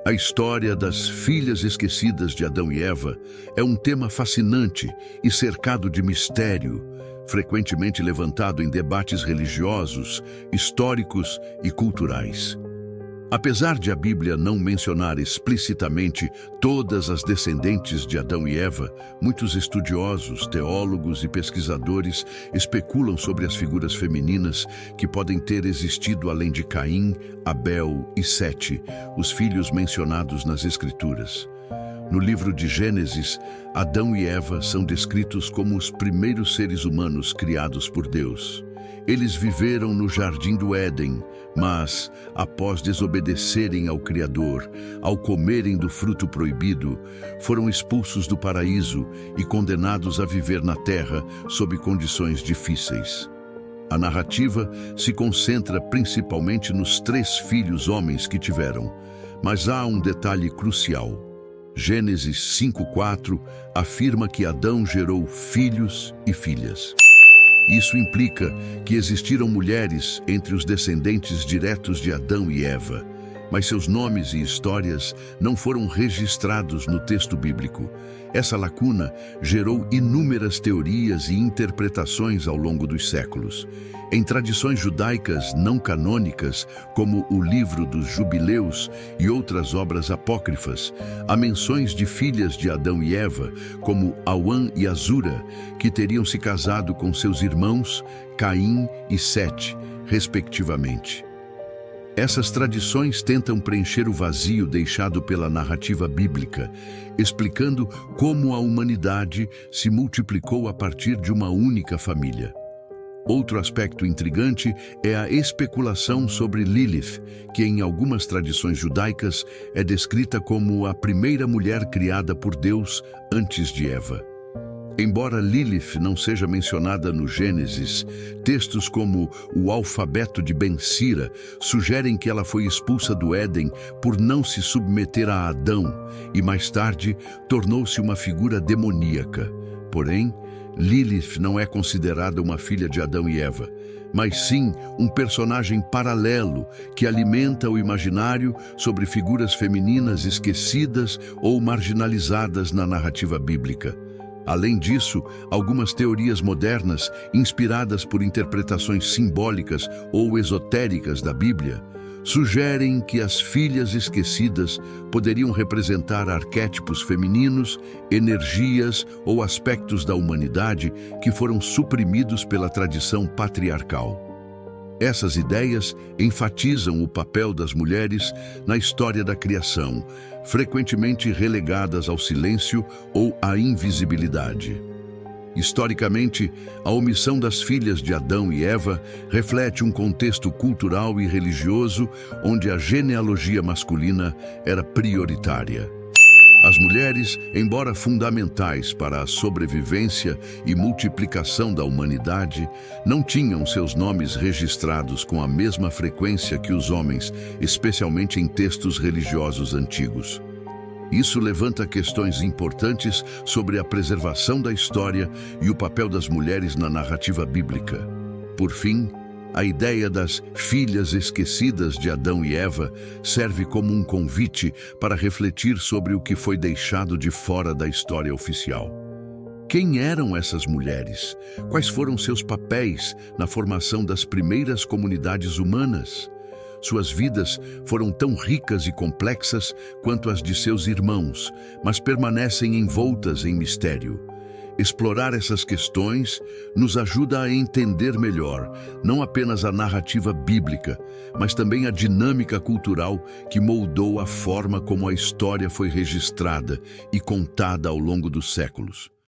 A história das filhas esquecidas de Adão e Eva é um tema fascinante e cercado de mistério, frequentemente levantado em debates religiosos, históricos e culturais. Apesar de a Bíblia não mencionar explicitamente todas as descendentes de Adão e Eva, muitos estudiosos, teólogos e pesquisadores especulam sobre as figuras femininas que podem ter existido além de Caim, Abel e Sete, os filhos mencionados nas Escrituras. No livro de Gênesis, Adão e Eva são descritos como os primeiros seres humanos criados por Deus. Eles viveram no Jardim do Éden, mas, após desobedecerem ao Criador, ao comerem do fruto proibido, foram expulsos do paraíso e condenados a viver na terra sob condições difíceis. A narrativa se concentra principalmente nos 3 filhos homens que tiveram, mas há um detalhe crucial. Gênesis 5:4 afirma que Adão gerou filhos e filhas. Isso implica que existiram mulheres entre os descendentes diretos de Adão e Eva, mas seus nomes e histórias não foram registrados no texto bíblico. Essa lacuna gerou inúmeras teorias e interpretações ao longo dos séculos. Em tradições judaicas não canônicas, como o Livro dos Jubileus e outras obras apócrifas, há menções de filhas de Adão e Eva, como Auã e Azura, que teriam se casado com seus irmãos Caim e Sete, respectivamente. Essas tradições tentam preencher o vazio deixado pela narrativa bíblica, explicando como a humanidade se multiplicou a partir de uma única família. Outro aspecto intrigante é a especulação sobre Lilith, que em algumas tradições judaicas é descrita como a primeira mulher criada por Deus antes de Eva. Embora Lilith não seja mencionada no Gênesis, textos como o alfabeto de Ben-Sira sugerem que ela foi expulsa do Éden por não se submeter a Adão e mais tarde tornou-se uma figura demoníaca. Porém, Lilith não é considerada uma filha de Adão e Eva, mas sim um personagem paralelo que alimenta o imaginário sobre figuras femininas esquecidas ou marginalizadas na narrativa bíblica. Além disso, algumas teorias modernas, inspiradas por interpretações simbólicas ou esotéricas da Bíblia, sugerem que as filhas esquecidas poderiam representar arquétipos femininos, energias ou aspectos da humanidade que foram suprimidos pela tradição patriarcal. Essas ideias enfatizam o papel das mulheres na história da criação, frequentemente relegadas ao silêncio ou à invisibilidade. Historicamente, a omissão das filhas de Adão e Eva reflete um contexto cultural e religioso onde a genealogia masculina era prioritária. As mulheres, embora fundamentais para a sobrevivência e multiplicação da humanidade, não tinham seus nomes registrados com a mesma frequência que os homens, especialmente em textos religiosos antigos. Isso levanta questões importantes sobre a preservação da história e o papel das mulheres na narrativa bíblica. Por fim, a ideia das filhas esquecidas de Adão e Eva serve como um convite para refletir sobre o que foi deixado de fora da história oficial. Quem eram essas mulheres? Quais foram seus papéis na formação das primeiras comunidades humanas? Suas vidas foram tão ricas e complexas quanto as de seus irmãos, mas permanecem envoltas em mistério. Explorar essas questões nos ajuda a entender melhor, não apenas a narrativa bíblica, mas também a dinâmica cultural que moldou a forma como a história foi registrada e contada ao longo dos séculos.